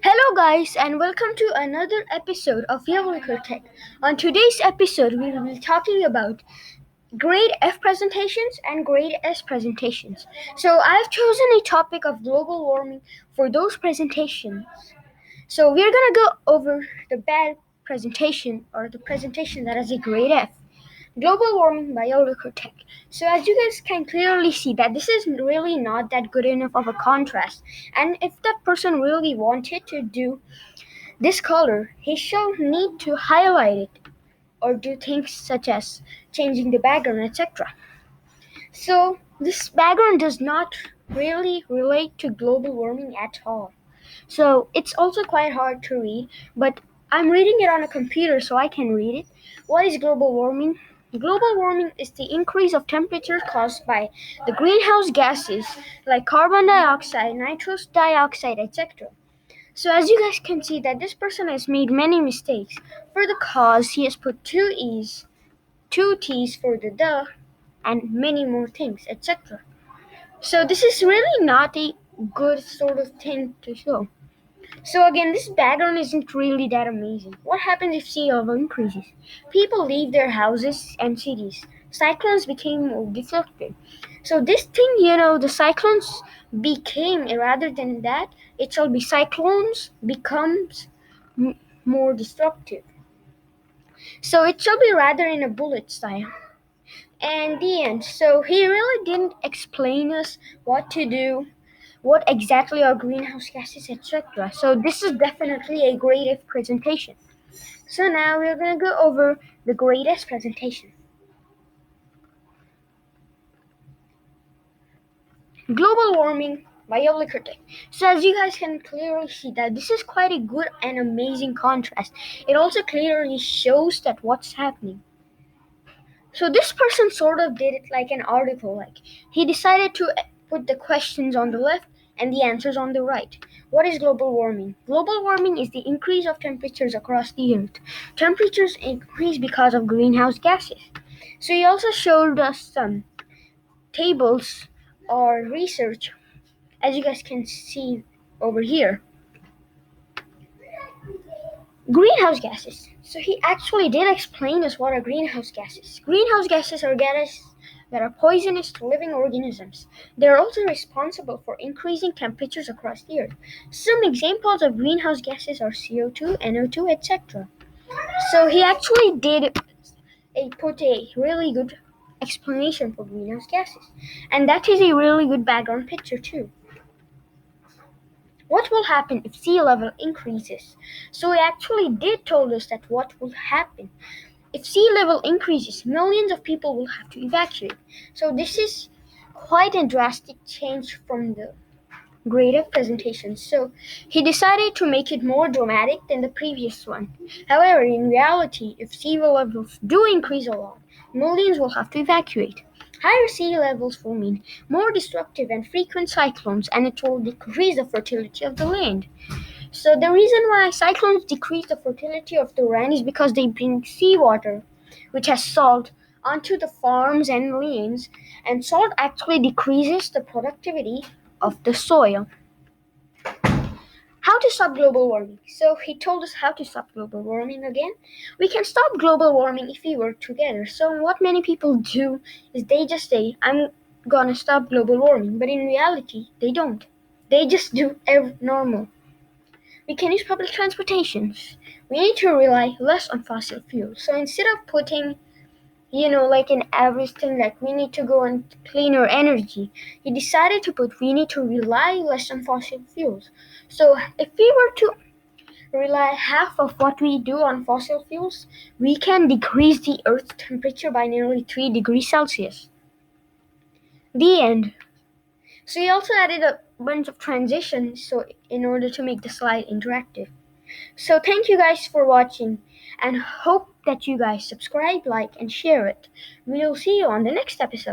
Hello, guys, and welcome to another episode of Biblical Tech. On today's episode, we will be talking about grade F presentations and grade S presentations. So, I've chosen a topic of global warming for those presentations. So, we're gonna go over the bad presentation or the presentation that has a grade F. Global warming by Biological Tech. So as you guys can clearly see that this is really not that good enough of a contrast. And if that person really wanted to do this color, he shall need to highlight it or do things such as changing the background, etc. So this background does not really relate to global warming at all. So it's also quite hard to read, but I'm reading it on a computer so I can read it. What is global warming? Global warming is the increase of temperature caused by the greenhouse gases like carbon dioxide, nitrous dioxide, etc. So as you guys can see that this person has made many mistakes. For the cause, he has put two E's, two T's for the, and many more things, etc. So this is really not a good sort of thing to show. So again, this background isn't really that amazing. What happens if sea level increases? People leave their houses and cities. Cyclones became more destructive. So this thing, the cyclones became, rather than that, it shall be cyclones becomes more destructive. So it shall be rather in a bullet style. And the end. So he really didn't explain us what to do, what exactly are greenhouse gases, etc. So this is definitely a grade F presentation. So now we're going to go over the grade S presentation. Global warming by Critic. So as you guys can clearly see that this is quite a good and amazing contrast. It also clearly shows that what's happening. So this person sort of did it like an article, like he decided to put the questions on the left and the answers on the right. What is global warming? Global warming is the increase of temperatures across the earth. Temperatures increase because of greenhouse gases. So he also showed us some tables or research, as you guys can see over here. Greenhouse gases. So he actually did explain us what are greenhouse gases. Greenhouse gases are gases that are poisonous to living organisms. They are also responsible for increasing temperatures across the earth. Some examples of greenhouse gases are CO2, NO2, etc. So he actually did put a really good explanation for greenhouse gases. And that is a really good background picture too. What will happen if sea level increases? So he actually did told us that what will happen. If sea level increases, millions of people will have to evacuate. So this is quite a drastic change from the grade F presentation. So he decided to make it more dramatic than the previous one. However, in reality, if sea levels do increase a lot, millions will have to evacuate. Higher sea levels will mean more destructive and frequent cyclones, and it will decrease the fertility of the land. So the reason why cyclones decrease the fertility of the land is because they bring seawater, which has salt, onto the farms and lands, and salt actually decreases the productivity of the soil. How to stop global warming? So he told us how to stop global warming again. We can stop global warming if we work together. So what many people do is they just say, I'm gonna stop global warming, but in reality, they don't. They just do normal. We can use public transportations. We need to rely less on fossil fuels. So instead of putting, like an average thing like we need to go on cleaner energy, he decided to put we need to rely less on fossil fuels. So if we were to rely half of what we do on fossil fuels, we can decrease the Earth's temperature by nearly 3 degrees Celsius. The end. So he also added a bunch of transitions so in order to make the slide interactive. So thank you guys for watching and hope that you guys subscribe, like, and share it. We'll see you on the next episode.